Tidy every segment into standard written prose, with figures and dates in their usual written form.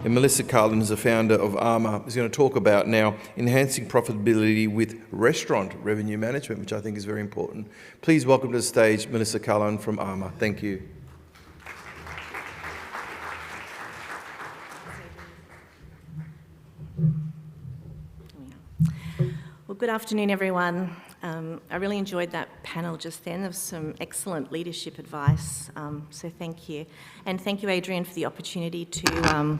And Melissa Kalan is the founder of ARMA, is going to talk about now enhancing profitability with restaurant revenue management, which I think is very important. Please welcome to the stage Melissa Kalan from ARMA. Thank you. Well, good afternoon, everyone. I really enjoyed that panel just then of some excellent leadership advice, so thank you. And thank you, Adrian, for the opportunity to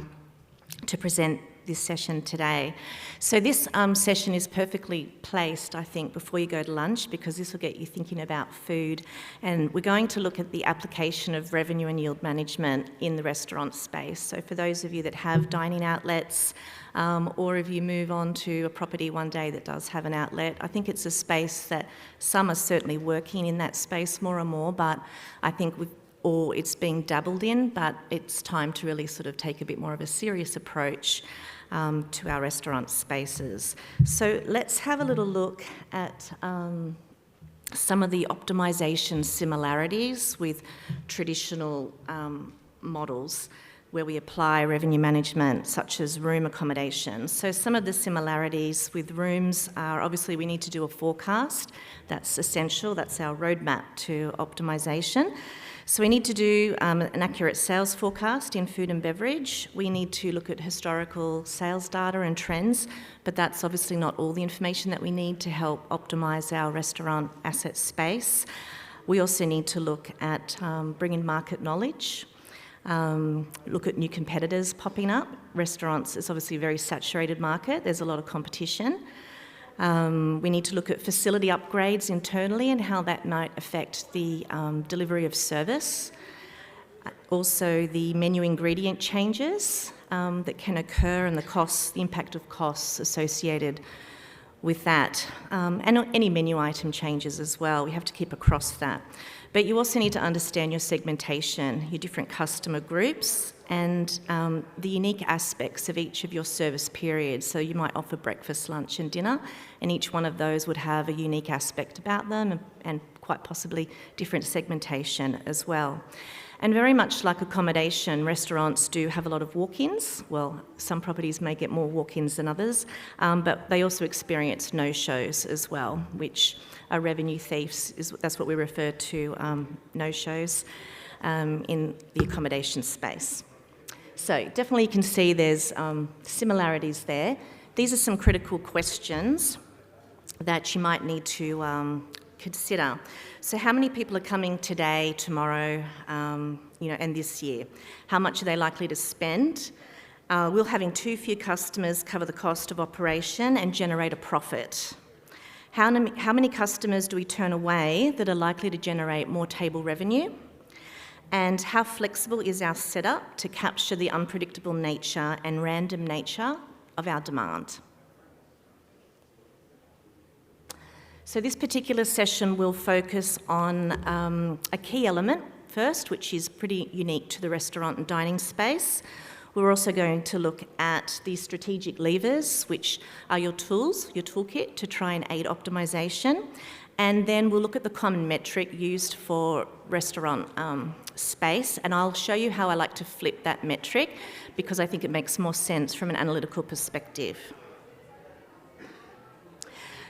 present this session today. So this session is perfectly placed, I think, before you go to lunch, because this will get you thinking about food. And we're going to look at the application of revenue and yield management in the restaurant space. So for those of you that have dining outlets, or if you move on to a property one day that does have an outlet, I think it's a space that some are certainly working in that space more and more, but I think or it's being dabbled in, but it's time to really sort of take a bit more of a serious approach to our restaurant spaces. So let's have a little look at some of the optimisation similarities with traditional models where we apply revenue management, such as room accommodation. So some of the similarities with rooms are, obviously we need to do a forecast. That's essential, that's our roadmap to optimisation. So we need to do an accurate sales forecast in food and beverage. We need to look at historical sales data and trends, but that's obviously not all the information that we need to help optimise our restaurant asset space. We also need to look at bringing market knowledge, look at new competitors popping up. Restaurants is obviously a very saturated market. There's a lot of competition. We need to look at facility upgrades internally and how that might affect the delivery of service. Also, the menu ingredient changes that can occur and the impact of costs associated with that. And any menu item changes as well. We have to keep across that. But you also need to understand your segmentation, your different customer groups, and the unique aspects of each of your service periods. So you might offer breakfast, lunch and dinner, and each one of those would have a unique aspect about them and quite possibly different segmentation as well. And very much like accommodation, restaurants do have a lot of walk-ins. Well, some properties may get more walk-ins than others, but they also experience no-shows as well, which are revenue thieves. That's what we refer to no-shows in the accommodation space. So definitely you can see there's similarities there. These are some critical questions that you might need to consider. So how many people are coming today, tomorrow, and this year? How much are they likely to spend? Will having too few customers cover the cost of operation and generate a profit? How many customers do we turn away that are likely to generate more table revenue? And how flexible is our setup to capture the unpredictable nature and random nature of our demand? So this particular session will focus on a key element first, which is pretty unique to the restaurant and dining space. We're also going to look at the strategic levers, which are your tools, your toolkit to try and aid optimisation. And then we'll look at the common metric used for restaurant space, and I'll show you how I like to flip that metric because I think it makes more sense from an analytical perspective.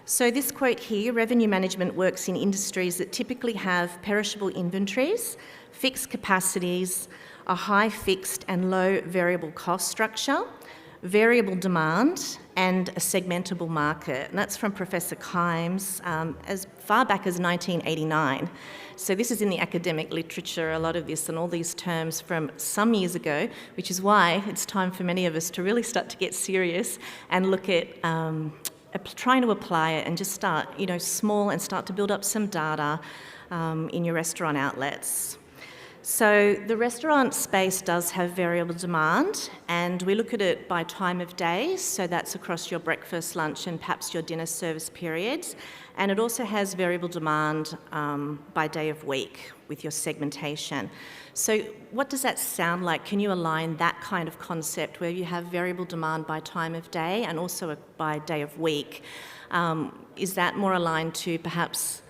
So this quote here, revenue management works in industries that typically have perishable inventories, fixed capacities, a high fixed and low variable cost structure, variable demand, and a segmentable market. And that's from Professor Kimes as far back as 1989. So this is in the academic literature, a lot of this and all these terms from some years ago, which is why it's time for many of us to really start to get serious and look at trying to apply it and just start, small and start to build up some data in your restaurant outlets. So the restaurant space does have variable demand, and we look at it by time of day, so that's across your breakfast, lunch and perhaps your dinner service periods, and it also has variable demand by day of week with your segmentation. So what does that sound like? Can you align that kind of concept where you have variable demand by time of day and also by day of week? Is that more aligned to perhaps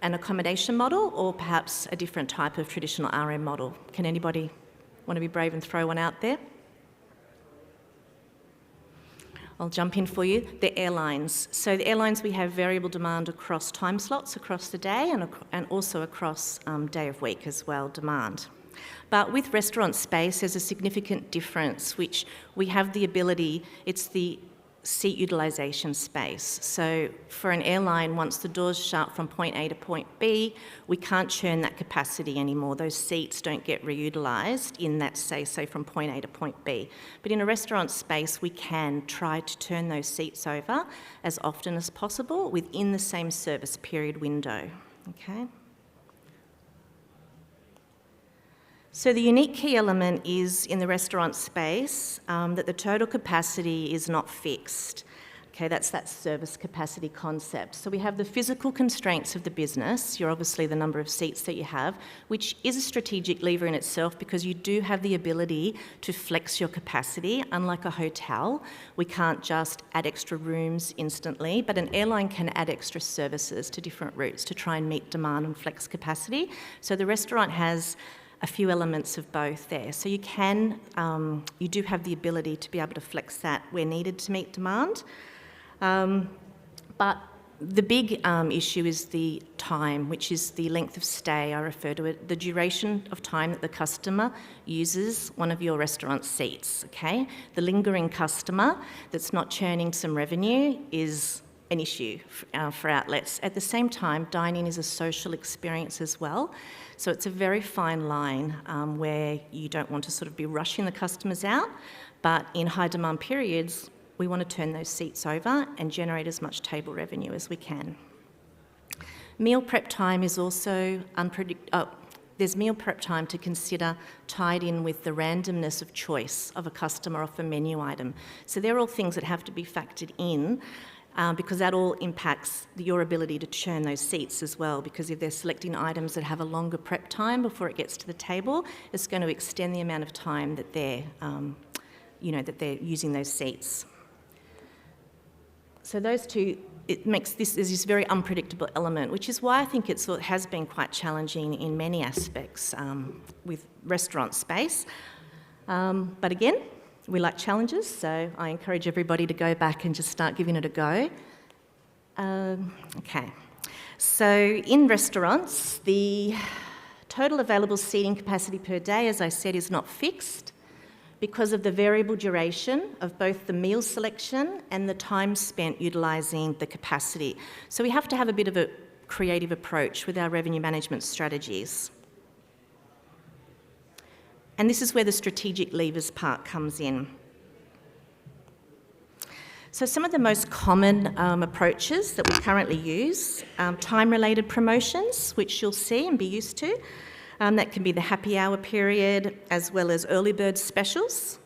an accommodation model or perhaps a different type of traditional RM model? Can anybody want to be brave and throw one out there? I'll jump in for you. The airlines. So the airlines, we have variable demand across time slots across the day and also across day of week as well, demand. But with restaurant space, there's a significant difference, which we have the ability, it's the seat utilisation space. So for an airline, once the doors shut from point A to point B, we can't churn that capacity anymore. Those seats don't get reutilised in that, say from point A to point B. But in a restaurant space, we can try to turn those seats over as often as possible within the same service period window, okay? So the unique key element is in the restaurant space that the total capacity is not fixed. Okay, that's that service capacity concept. So we have the physical constraints of the business. You're obviously the number of seats that you have, which is a strategic lever in itself because you do have the ability to flex your capacity. Unlike a hotel, we can't just add extra rooms instantly, but an airline can add extra services to different routes to try and meet demand and flex capacity. So the restaurant has a few elements of both there. So you do have the ability to be able to flex that where needed to meet demand. But the big issue is the time, which is the length of stay. I refer to it, the duration of time that the customer uses one of your restaurant seats, okay? The lingering customer that's not churning some revenue is an issue for outlets. At the same time, dining is a social experience as well. So it's a very fine line where you don't want to sort of be rushing the customers out, but in high demand periods, we want to turn those seats over and generate as much table revenue as we can. Meal prep time is also unpredictable. There's meal prep time to consider tied in with the randomness of choice of a customer off a menu item. So they're all things that have to be factored in because that all impacts your ability to churn those seats as well, because if they're selecting items that have a longer prep time before it gets to the table, it's going to extend the amount of time that they're using those seats. So those two, it makes this very unpredictable element, which is why I think it has been quite challenging in many aspects with restaurant space. But again, we like challenges, so I encourage everybody to go back and just start giving it a go. Okay, so in restaurants, the total available seating capacity per day, as I said, is not fixed because of the variable duration of both the meal selection and the time spent utilising the capacity. So we have to have a bit of a creative approach with our revenue management strategies. And this is where the strategic levers part comes in. So some of the most common approaches that we currently use, time-related promotions, which you'll see and be used to. That can be the happy hour period, as well as early bird specials.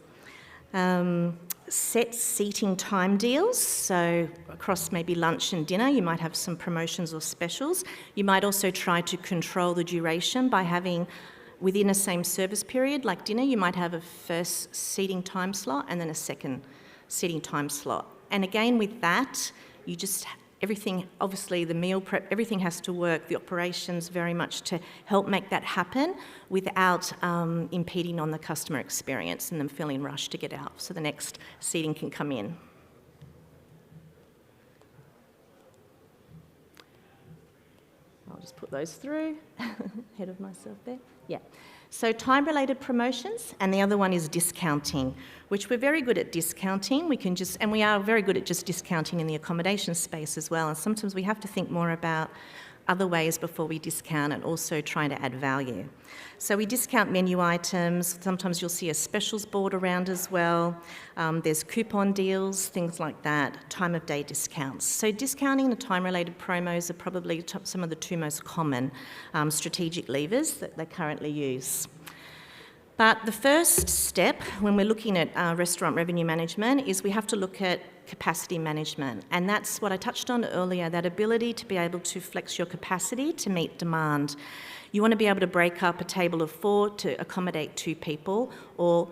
Set seating time deals, so across maybe lunch and dinner, you might have some promotions or specials. You might also try to control the duration by having within a same service period, like dinner, you might have a first seating time slot and then a second seating time slot. And again, with that, everything, obviously the meal prep, everything has to work, the operations very much to help make that happen without impeding on the customer experience and them feeling rushed to get out so the next seating can come in. I'll just put those through, ahead of myself there. Yeah. So time-related promotions, and the other one is discounting, which we're very good at discounting. And we are very good at just discounting in the accommodation space as well. And sometimes we have to think more about other ways before we discount and also trying to add value. So we discount menu items. Sometimes you'll see a specials board around as well. There's coupon deals, things like that, time of day discounts. So discounting and time-related promos are probably some of the two most common strategic levers that they currently use. But the first step when we're looking at restaurant revenue management is we have to look at capacity management. And that's what I touched on earlier, that ability to be able to flex your capacity to meet demand. You want to be able to break up a table of 4 to accommodate 2 people or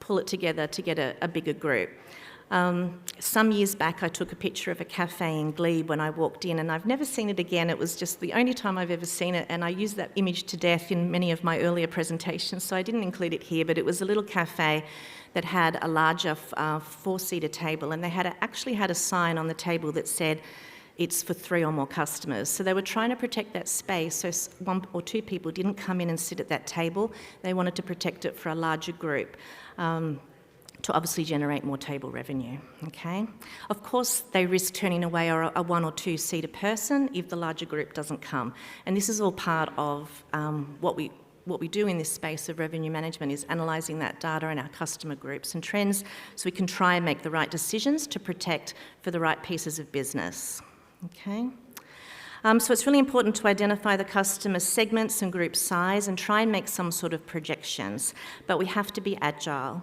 pull it together to get a bigger group. Some years back, I took a picture of a cafe in Glebe when I walked in, and I've never seen it again. It was just the only time I've ever seen it, and I used that image to death in many of my earlier presentations, so I didn't include it here, but it was a little cafe that had a larger four-seater table, and they actually had a sign on the table that said it's for 3 or more customers. So they were trying to protect that space so 1 or 2 people didn't come in and sit at that table. They wanted to protect it for a larger group to obviously generate more table revenue, okay? Of course, they risk turning away a 1 or 2 seater person if the larger group doesn't come. And this is all part of what we do in this space of revenue management, is analysing that data and our customer groups and trends so we can try and make the right decisions to protect for the right pieces of business, okay? So it's really important to identify the customer segments and group size and try and make some sort of projections, but we have to be agile.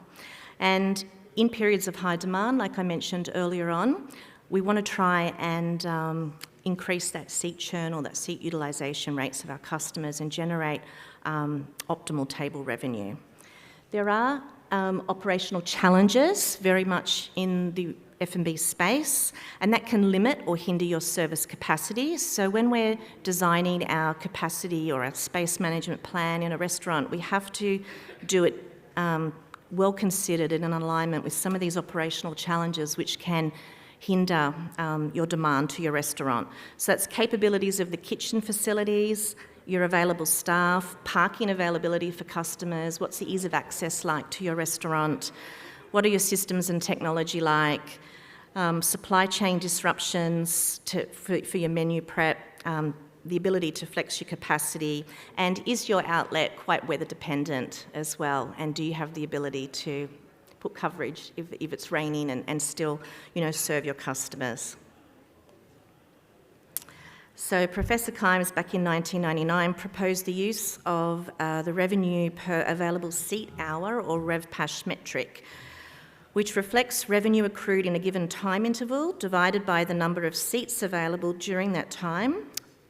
And in periods of high demand, like I mentioned earlier on, we want to try and increase that seat churn or that seat utilisation rates of our customers and generate optimal table revenue. There are operational challenges very much in the F&B space, and that can limit or hinder your service capacity. So when we're designing our capacity or our space management plan in a restaurant, we have to do it well considered and in alignment with some of these operational challenges which can hinder your demand to your restaurant. So that's capabilities of the kitchen facilities, your available staff, parking availability for customers, what's the ease of access like to your restaurant, what are your systems and technology like, supply chain disruptions for your menu prep, the ability to flex your capacity, and is your outlet quite weather dependent as well, and do you have the ability to put coverage if it's raining and still, serve your customers. So Professor Kimes back in 1999 proposed the use of the revenue per available seat hour, or RevPASH metric, which reflects revenue accrued in a given time interval divided by the number of seats available during that time,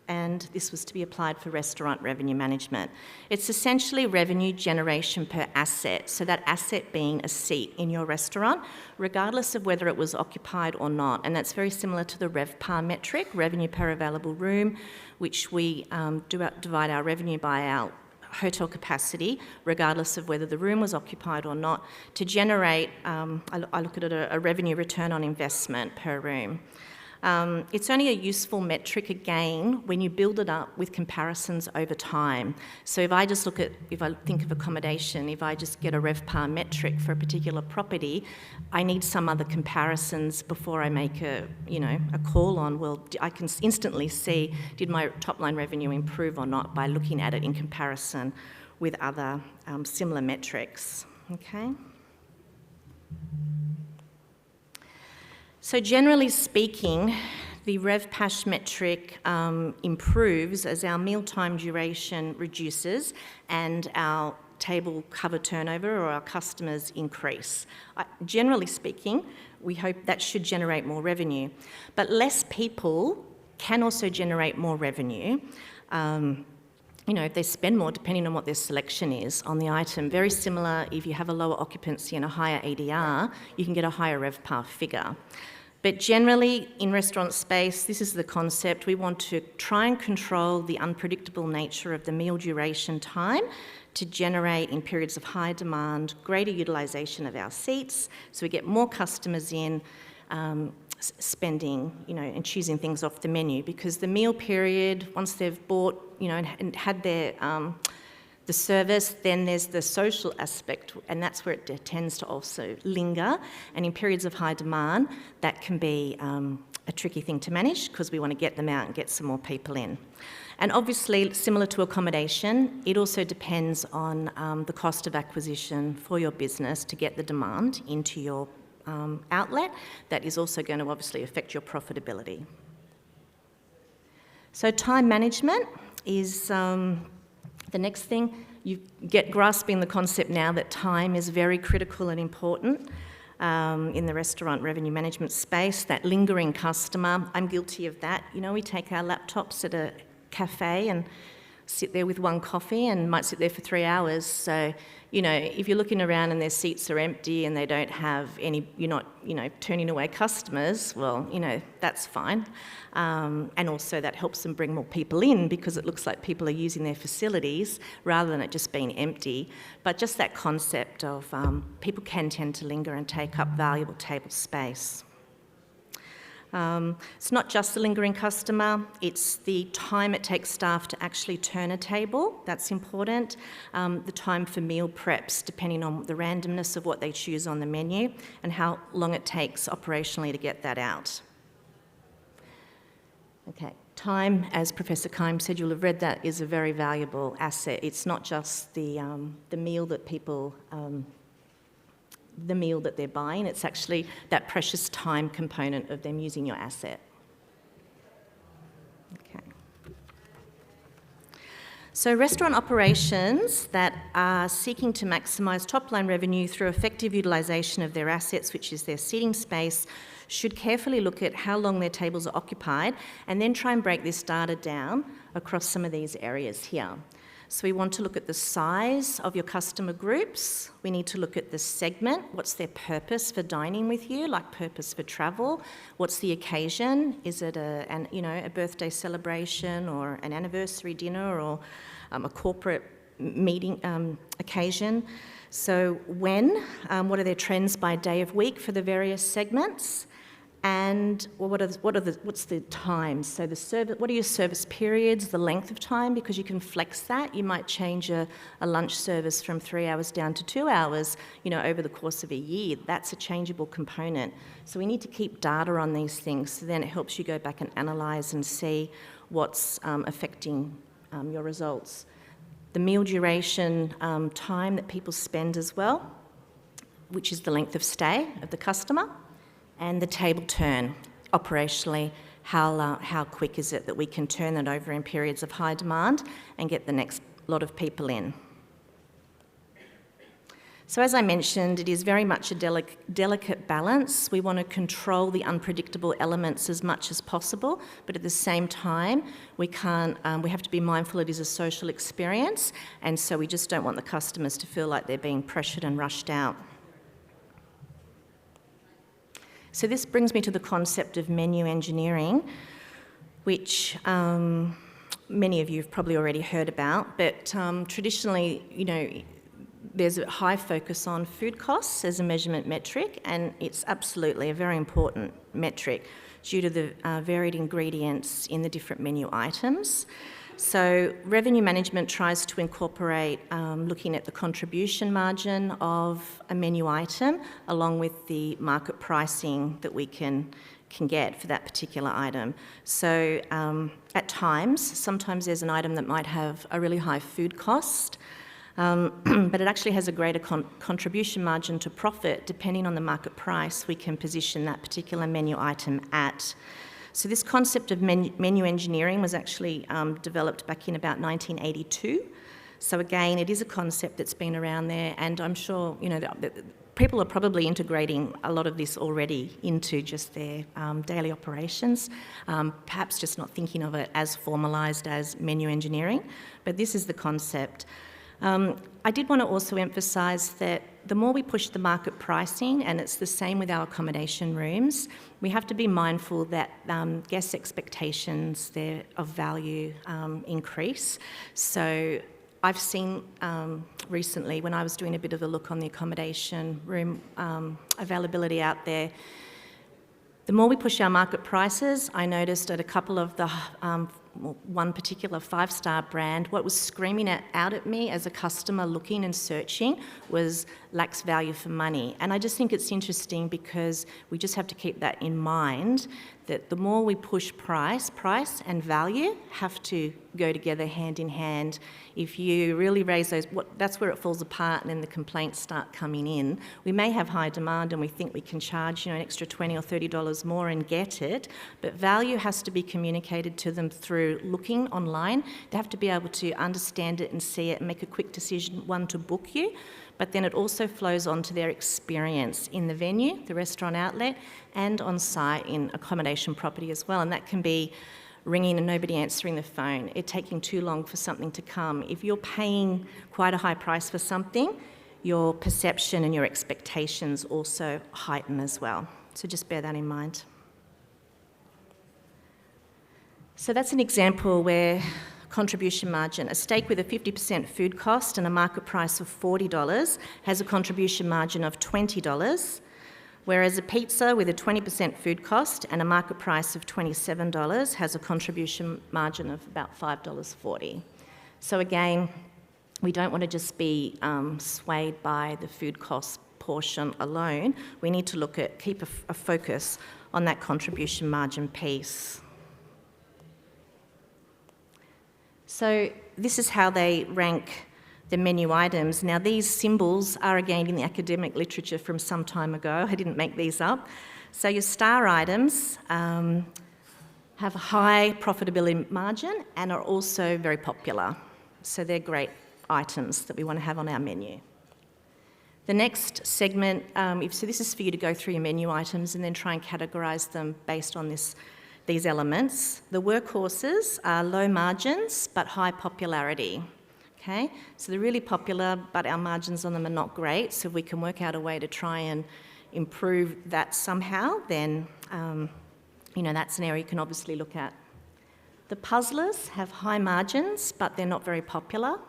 and this was to be applied for restaurant revenue management. It's essentially revenue generation per asset, so that asset being a seat in your restaurant, regardless of whether it was occupied or not, and that's very similar to the RevPAR metric, revenue per available room, which we divide our revenue by our hotel capacity, regardless of whether the room was occupied or not, to generate, I look at it, a revenue return on investment per room. It's only a useful metric, again, when you build it up with comparisons over time. So if I think of accommodation, if I just get a RevPAR metric for a particular property, I need some other comparisons before I make a call on, well, I can instantly see, did my top line revenue improve or not by looking at it in comparison with other similar metrics, okay? So generally speaking, the RevPASH metric improves as our mealtime duration reduces and our table cover turnover or our customers increase. Generally speaking, we hope that should generate more revenue, but less people can also generate more revenue. If they spend more, depending on what their selection is on the item. Very similar, if you have a lower occupancy and a higher ADR, you can get a higher RevPAR figure. But generally, in restaurant space, this is the concept. We want to try and control the unpredictable nature of the meal duration time to generate, in periods of high demand, greater utilisation of our seats, so we get more customers in, spending, and choosing things off the menu, because the meal period, once they've bought, and had their the service, then there's the social aspect, and that's where it tends to also linger. And in periods of high demand, that can be a tricky thing to manage because we want to get them out and get some more people in. And obviously, similar to accommodation, it also depends on the cost of acquisition for your business to get the demand into your outlet. That is also going to obviously affect your profitability. So time management is the next thing. You get grasping the concept now that time is very critical and important in the restaurant revenue management space. That lingering customer, I'm guilty of that. We take our laptops at a cafe and sit there with one coffee and might sit there for 3 hours. So, you know, if you're looking around and their seats are empty and they don't have any, you're not, you know, turning away customers, well, you know, that's fine. And also that helps them bring more people in because it looks like people are using their facilities rather than it just being empty. But just that concept of people can tend to linger and take up valuable table space. It's not just the lingering customer, it's the time it takes staff to actually turn a table, that's important. The time for meal preps, depending on the randomness of what they choose on the menu and how long it takes operationally to get that out. Okay, time, as Professor Keim said, you'll have read that, is a very valuable asset. It's not just the meal that people the meal that they're buying, it's actually that precious time component of them using your asset. Okay. So restaurant operations that are seeking to maximise top-line revenue through effective utilisation of their assets, which is their seating space, should carefully look at how long their tables are occupied and then try and break this data down across some of these areas here. So we want to look at the size of your customer groups. We need to look at the segment. What's their purpose for dining with you, like purpose for travel? What's the occasion? Is it a birthday celebration or an anniversary dinner or a corporate meeting occasion? So when, what are their trends by day of week for the various segments? And what's the time? So what are your service periods, the length of time, because you can flex that. You might change a lunch service from 3 hours down to 2 hours, you know, over the course of a year. That's a changeable component. So we need to keep data on these things, so then it helps you go back and analyse and see what's affecting your results. The meal duration, time that people spend as well, which is the length of stay of the customer. And the table turn, operationally, how quick is it that we can turn that over in periods of high demand and get the next lot of people in. So as I mentioned, it is very much a delicate balance. We want to control the unpredictable elements as much as possible, but at the same time, we have to be mindful it is a social experience, and so we just don't want the customers to feel like they're being pressured and rushed out. So this brings me to the concept of menu engineering, which many of you have probably already heard about, but traditionally, you know, there's a high focus on food costs as a measurement metric, and it's absolutely a very important metric due to the varied ingredients in the different menu items. So revenue management tries to incorporate looking at the contribution margin of a menu item along with the market pricing that we can get for that particular item. So at times, sometimes there's an item that might have a really high food cost, but it actually has a greater contribution margin to profit depending on the market price we can position that particular menu item at. So this concept of menu engineering was actually developed back in about 1982. So again, it is a concept that's been around there, and I'm sure, you know, people are probably integrating a lot of this already into just their daily operations, perhaps just not thinking of it as formalised as menu engineering, but this is the concept. I did want to also emphasise that the more we push the market pricing, and it's the same with our accommodation rooms, we have to be mindful that guest expectations there of value increase. So I've seen recently, when I was doing a bit of a look on the accommodation room availability out there, the more we push our market prices, I noticed at a couple of the one particular 5-star brand, what was screaming out at me as a customer looking and searching was lacks value for money. And I just think it's interesting because we just have to keep that in mind, that the more we push price and value have to go together hand in hand. If you really raise those, that's where it falls apart and then the complaints start coming in. We may have high demand and we think we can charge, you know, an extra $20 or $30 more and get it, but value has to be communicated to them through looking online. They have to be able to understand it and see it and make a quick decision, one, to book you, but then it also flows on to their experience in the venue, the restaurant outlet, and on site in accommodation property as well. And that can be ringing and nobody answering the phone, it taking too long for something to come. If you're paying quite a high price for something, your perception and your expectations also heighten as well. So just bear that in mind. So that's an example where contribution margin, a steak with a 50% food cost and a market price of $40 has a contribution margin of $20, whereas a pizza with a 20% food cost and a market price of $27 has a contribution margin of about $5.40. So again, we don't want to just be swayed by the food cost portion alone. We need to keep a focus on that contribution margin piece. So this is how they rank the menu items. Now these symbols are again in the academic literature from some time ago. I didn't make these up. So your star items have a high profitability margin and are also very popular. So they're great items that we want to have on our menu. The next segment, so this is for you to go through your menu items and then try and categorise them based on these elements. The workhorses are low margins but high popularity. Okay, so they're really popular, but our margins on them are not great. So if we can work out a way to try and improve that somehow, then that's an area you can obviously look at. The puzzlers have high margins, but they're not very popular.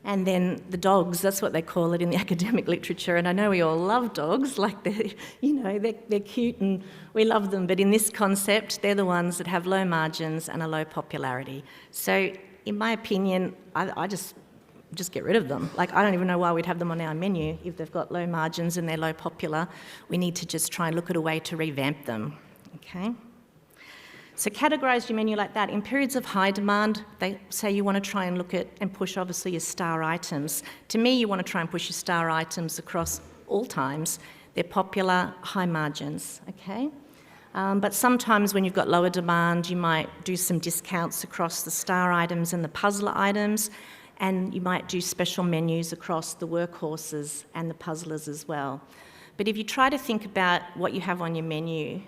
And then the dogs, that's what they call it in the academic literature. And I know we all love dogs, like they're cute and we love them. But in this concept, they're the ones that have low margins and a low popularity. So in my opinion, I just get rid of them. Like, I don't even know why we'd have them on our menu if they've got low margins and they're low popular. We need to just try and look at a way to revamp them, okay? So categorise your menu like that. In periods of high demand, they say you want to try and look at and push obviously your star items. To me, you want to try and push your star items across all times. They're popular, high margins, okay? But sometimes when you've got lower demand, you might do some discounts across the star items and the puzzler items, and you might do special menus across the workhorses and the puzzlers as well. But if you try to think about what you have on your menu,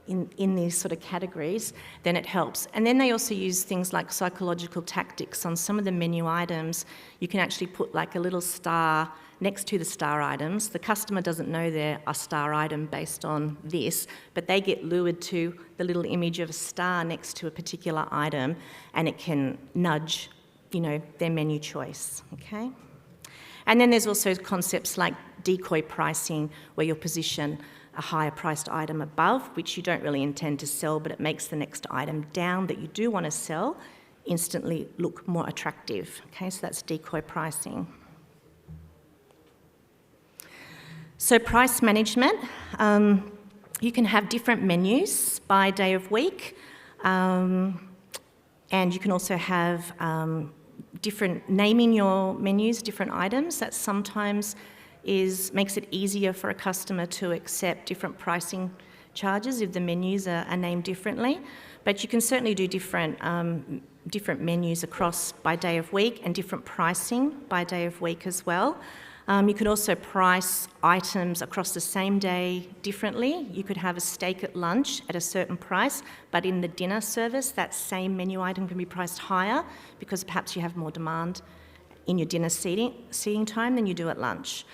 in these sort of categories, then it helps. And then they also use things like psychological tactics. On some of the menu items, you can actually put like a little star next to the star items. The customer doesn't know they're a star item based on this, but they get lured to the little image of a star next to a particular item, and it can nudge, their menu choice, okay? And then there's also concepts like decoy pricing, where you'll position a higher priced item above, which you don't really intend to sell, but it makes the next item down that you do want to sell instantly look more attractive. Okay, so that's decoy pricing. So price management, you can have different menus by day of week, and you can also have different naming your menus, different items. That sometimes makes it easier for a customer to accept different pricing charges if the menus are named differently. But you can certainly do different menus across by day of week and different pricing by day of week as well. You could also price items across the same day differently. You could have a steak at lunch at a certain price, but in the dinner service, that same menu item can be priced higher because perhaps you have more demand in your dinner seating time than you do at lunch.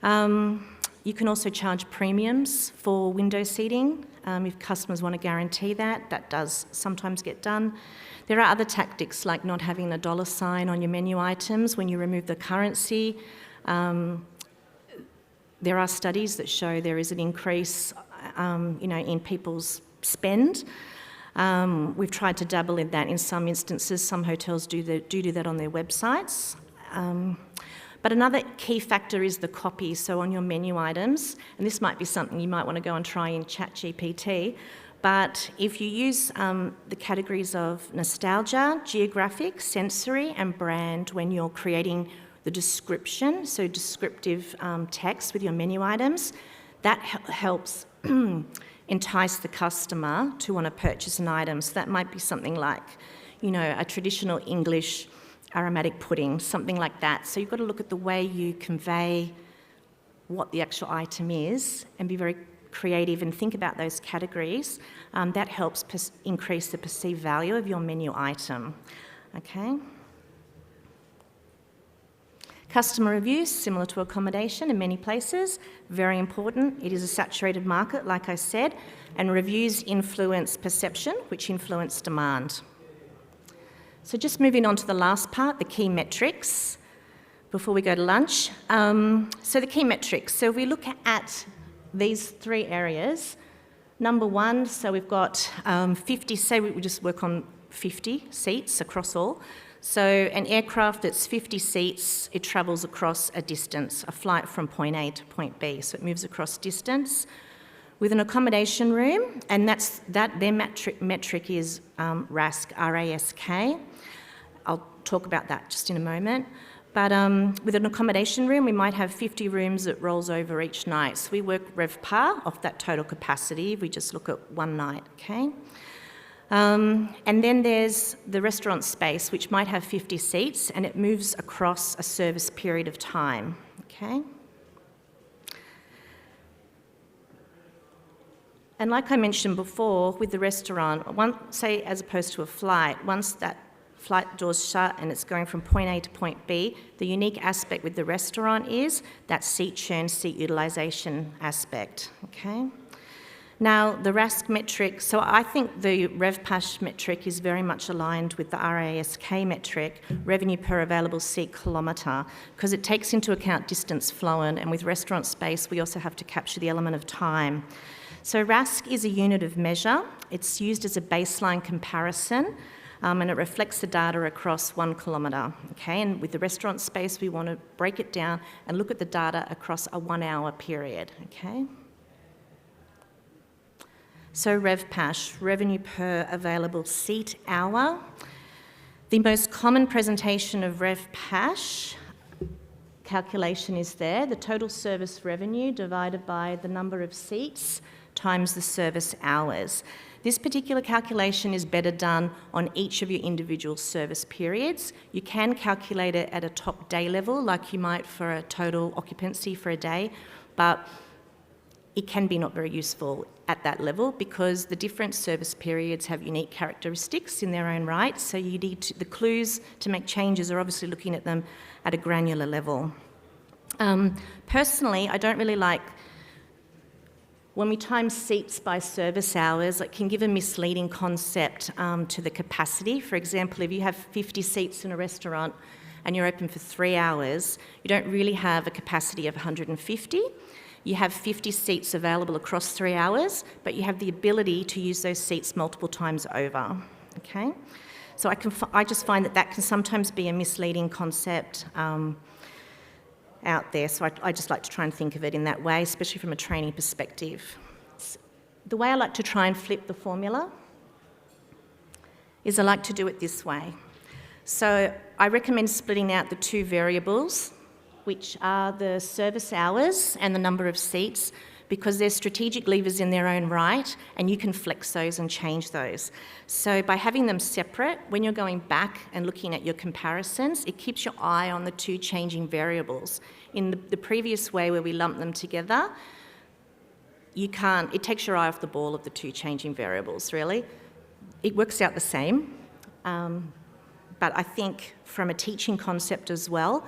You can also charge premiums for window seating if customers want to guarantee that. That does sometimes get done. There are other tactics like not having a dollar sign on your menu items when you remove the currency. There are studies that show there is an increase, in people's spend. We've tried to dabble in that in some instances. Some hotels do that on their websites. But another key factor is the copy. So on your menu items, and this might be something you might want to go and try in ChatGPT, but if you use the categories of nostalgia, geographic, sensory, and brand when you're creating the description, so descriptive text with your menu items, that helps entice the customer to want to purchase an item. So that might be something like, a traditional English aromatic pudding, something like that. So you've got to look at the way you convey what the actual item is and be very creative and think about those categories, that helps increase the perceived value of your menu item. Okay. Customer reviews, similar to accommodation in many places, very important. It is a saturated market, like I said, and reviews influence perception, which influence demand. So just moving on to the last part, the key metrics, before we go to lunch. So the key metrics. So if we look at these three areas, number one, so we've got 50, say we just work on 50 seats across all. So an aircraft that's 50 seats, it travels across a distance, a flight from point A to point B, so it moves across distance. With an accommodation room, and their metric is RASK, R-A-S-K. I'll talk about that just in a moment. But with an accommodation room, we might have 50 rooms that rolls over each night. So we work RevPAR off that total capacity. We just look at one night, okay? And then there's the restaurant space, which might have 50 seats, and it moves across a service period of time, okay? And like I mentioned before, with the restaurant, say as opposed to a flight, once that flight door's shut and it's going from point A to point B, the unique aspect with the restaurant is that seat churn, seat utilisation aspect, okay? Now, the RASK metric, so I think the RevPAS metric is very much aligned with the RASK metric, revenue per available seat kilometre, because it takes into account distance flown, and with restaurant space, we also have to capture the element of time. So RASK is a unit of measure. It's used as a baseline comparison, and it reflects the data across 1 kilometre, okay? And with the restaurant space, we want to break it down and look at the data across a 1 hour period, okay? So RevPAS, revenue per available seat hour. The most common presentation of RevPAS calculation is there, the total service revenue divided by the number of seats times the service hours. This particular calculation is better done on each of your individual service periods. You can calculate it at a top day level, like you might for a total occupancy for a day, but it can be not very useful at that level because the different service periods have unique characteristics in their own right, so you need the clues to make changes are obviously looking at them at a granular level. Personally, I don't really like when we time seats by service hours. It can give a misleading concept to the capacity. For example, if you have 50 seats in a restaurant and you're open for 3 hours, you don't really have a capacity of 150. You have 50 seats available across 3 hours, but you have the ability to use those seats multiple times over, okay? So I just find that can sometimes be a misleading concept out there, so I just like to try and think of it in that way, especially from a training perspective. The way I like to try and flip the formula is I like to do it this way. So I recommend splitting out the two variables, which are the service hours and the number of seats, because they're strategic levers in their own right, and you can flex those and change those. So by having them separate, when you're going back and looking at your comparisons, it keeps your eye on the two changing variables. In the previous way where we lump them together, it takes your eye off the ball of the two changing variables, really. It works out the same, but I think from a teaching concept as well,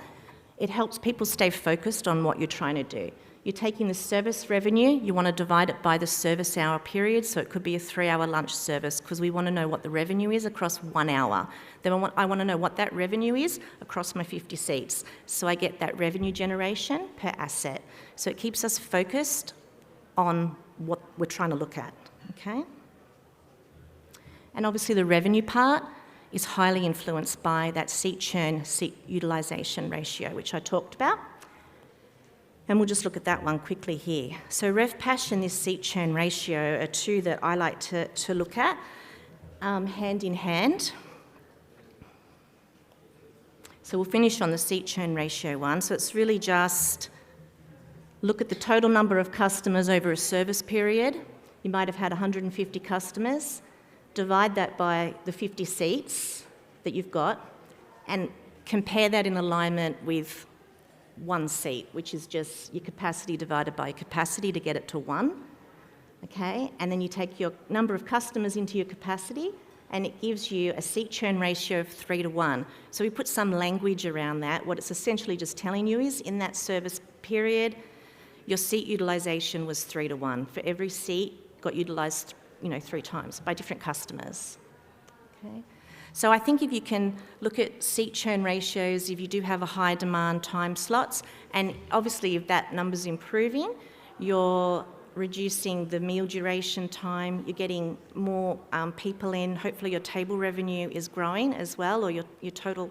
it helps people stay focused on what you're trying to do. You're taking the service revenue, you want to divide it by the service hour period, so it could be a 3-hour lunch service because we want to know what the revenue is across 1 hour. Then I want to know what that revenue is across my 50 seats. So I get that revenue generation per asset. So it keeps us focused on what we're trying to look at, okay? And obviously the revenue part is highly influenced by that seat churn, seat utilisation ratio, which I talked about. And we'll just look at that one quickly here. So RevPAS and this seat churn ratio are two that I like to look at hand in hand. So we'll finish on the seat churn ratio one. So it's really just look at the total number of customers over a service period. You might have had 150 customers. Divide that by the 50 seats that you've got and compare that in alignment with 1 seat, which is just your capacity divided by your capacity to get it to 1. okay? And then you take your number of customers into your capacity, and it gives you a seat churn ratio of 3 to 1. So we put some language around that. What it's essentially just telling you is in that service period, your seat utilisation was 3 to 1. For every seat got utilised, 3 times by different customers. Okay. So I think if you can look at seat churn ratios, if you do have a high demand time slots, and obviously if that number's improving, you're reducing the meal duration time, you're getting more people in, hopefully your table revenue is growing as well, or your total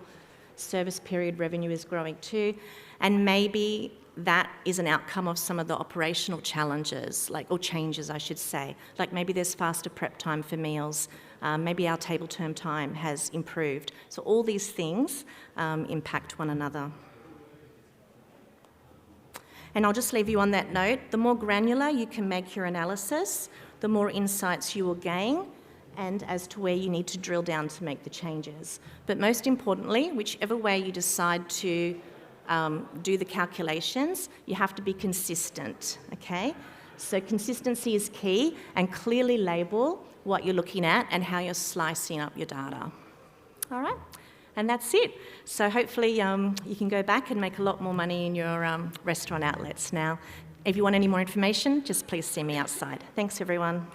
service period revenue is growing too, and maybe that is an outcome of some of the operational challenges, or changes I should say, like maybe there's faster prep time for meals, maybe our table term time has improved. So all these things impact one another. And I'll just leave you on that note. The more granular you can make your analysis, the more insights you will gain, and as to where you need to drill down to make the changes. But most importantly, whichever way you decide to do the calculations, you have to be consistent, okay? So consistency is key, and clearly label what you're looking at and how you're slicing up your data. All right? And that's it. So hopefully you can go back and make a lot more money in your restaurant outlets. Now, if you want any more information, just please see me outside. Thanks, everyone.